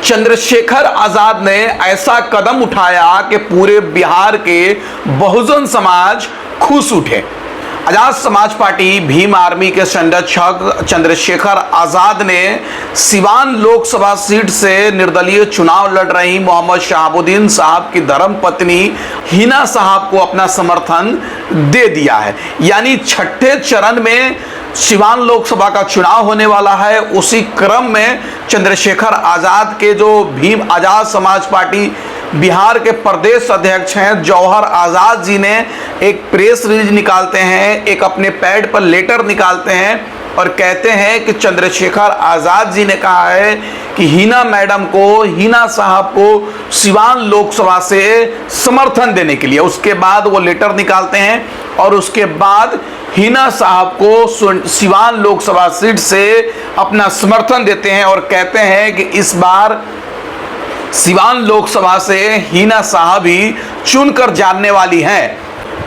चंद्रशेखर आजाद ने ऐसा कदम उठाया कि पूरे बिहार के बहुजन समाज खुश उठे। आजाद समाज पार्टी भीम आर्मी के संरक्षक चंद्रशेखर आजाद ने सिवान लोकसभा सीट से निर्दलीय चुनाव लड़ रही मोहम्मद शहाबुद्दीन साहब की धर्मपत्नी हिना साहब को अपना समर्थन दे दिया है। यानी छठे चरण में सिवान लोकसभा का चुनाव होने वाला है। उसी क्रम में चंद्रशेखर आजाद के जो भीम आजाद समाज पार्टी बिहार के प्रदेश अध्यक्ष हैं जौहर आजाद जी ने एक प्रेस रिलीज निकालते हैं, एक अपने पैड पर लेटर निकालते हैं और कहते हैं कि चंद्रशेखर आजाद जी ने कहा है कि हिना मैडम को, हिना साहब को सिवान लोकसभा से समर्थन देने के लिए। उसके बाद वो लेटर निकालते हैं और उसके बाद हिना साहब को सिवान लोकसभा सीट से अपना समर्थन देते हैं और कहते हैं कि इस बार सिवान लोकसभा से हिना साहब ही चुनकर जानने वाली हैं,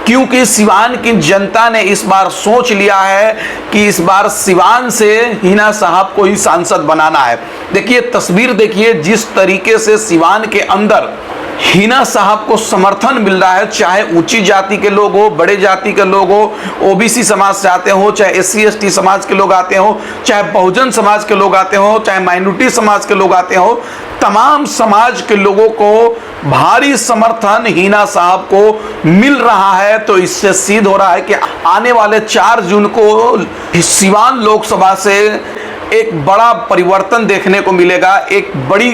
क्योंकि सिवान की जनता ने इस बार सोच लिया है कि इस बार सिवान से हिना साहब को ही सांसद बनाना है। देखिए तस्वीर देखिए, जिस तरीके से सिवान के अंदर हिना साहब को समर्थन मिल रहा है, चाहे ऊंची जाति के लोग हो, बड़े जाति के लोग हो, ओबीसी समाज से आते हो, चाहे एससी एसटी समाज के लोग आते हो, चाहे बहुजन समाज के लोग आते हो, चाहे माइनॉरिटी समाज के लोग आते हो, तमाम समाज के लोगों को भारी समर्थन हिना साहब को मिल रहा है। तो इससे सिद्ध हो रहा है कि आने वाले 4 जून को सिवान लोकसभा से एक बड़ा परिवर्तन देखने को मिलेगा। एक बड़ी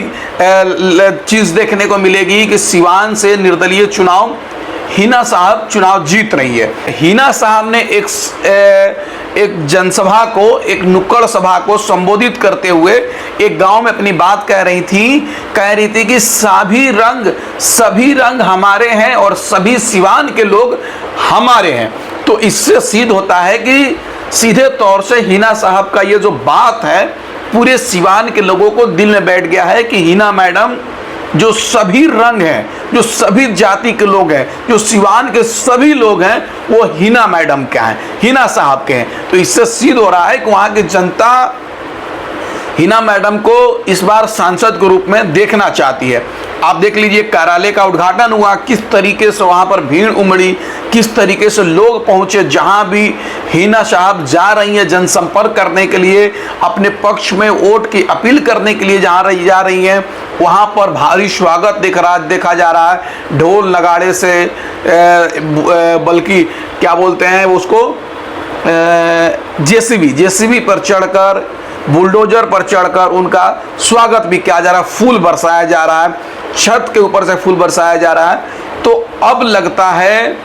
चीज देखने को मिलेगी कि सिवान से निर्दलीय चुनाव हिना साहब चुनाव जीत रही है। हिना साहब ने एक जनसभा को, एक नुक्कड़ सभा को संबोधित करते हुए एक गांव में अपनी बात कह रही थी कि सभी रंग हमारे हैं और सभी सिवान के लोग हमारे हैं। तो इससे सिद्ध होता है कि सीधे तौर से हिना साहब का ये जो बात है पूरे सिवान के लोगों को दिल में बैठ गया है कि हिना मैडम जो सभी रंग हैं, जो सभी जाति के लोग हैं, जो सिवान के सभी लोग हैं, वो हिना मैडम के हैं, हिना साहब के हैं। तो इससे सिद्ध हो रहा है कि वहाँ की जनता हिना मैडम को इस बार सांसद के रूप में देखना चाहती है। आप देख लीजिए कार्यालय का उद्घाटन हुआ, किस तरीके से वहाँ पर भीड़ उमड़ी, किस तरीके से लोग पहुँचे। जहाँ भी हिना साहब जा रही हैं जनसंपर्क करने के लिए, अपने पक्ष में वोट की अपील करने के लिए जा रही हैं, वहाँ पर भारी स्वागत देखा जा रहा है। ढोल नगाड़े से, बल्कि क्या बोलते हैं उसको, जेसीबी पर चढ़कर, बुलडोजर पर चढ़कर उनका स्वागत भी किया जा रहा है। फूल बरसाया जा रहा है, छत के ऊपर से फूल बरसाया जा रहा है। तो अब लगता है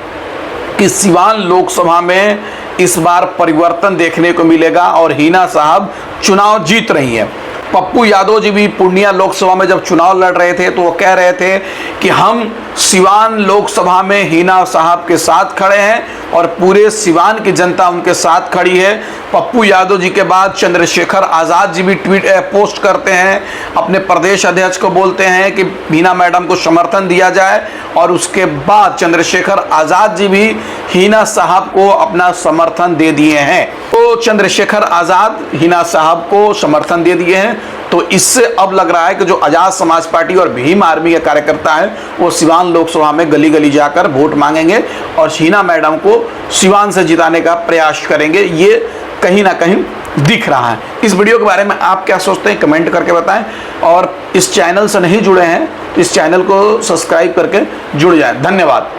कि सिवान लोकसभा में इस बार परिवर्तन देखने को मिलेगा और हिना साहब चुनाव जीत रही हैं। पप्पू यादव जी भी पूर्णिया लोकसभा में जब चुनाव लड़ रहे थे तो वो कह रहे थे कि हम सिवान लोकसभा में हिना साहब के साथ खड़े हैं और पूरे सिवान की जनता उनके साथ खड़ी है। पप्पू यादव जी के बाद चंद्रशेखर आजाद जी भी पोस्ट करते हैं, अपने प्रदेश अध्यक्ष को बोलते हैं कि हिना मैडम को समर्थन दिया जाए और उसके बाद चंद्रशेखर आजाद जी भी हिना साहब को अपना समर्थन दे दिए हैं। तो चंद्रशेखर आजाद हिना साहब को समर्थन दे दिए हैं। तो इससे अब लग रहा है कि जो आजाद समाज पार्टी और भीम आर्मी के कार्यकर्ता हैं वो सिवान लोकसभा में गली गली जाकर वोट मांगेंगे और हिना मैडम को सिवान से जिताने का प्रयास करेंगे। ये कहीं ना कहीं दिख रहा है। इस वीडियो के बारे में आप क्या सोचते हैं कमेंट करके बताएं और इस चैनल से नहीं जुड़े हैं तो इस चैनल को सब्सक्राइब करके जुड़ जाएं। धन्यवाद।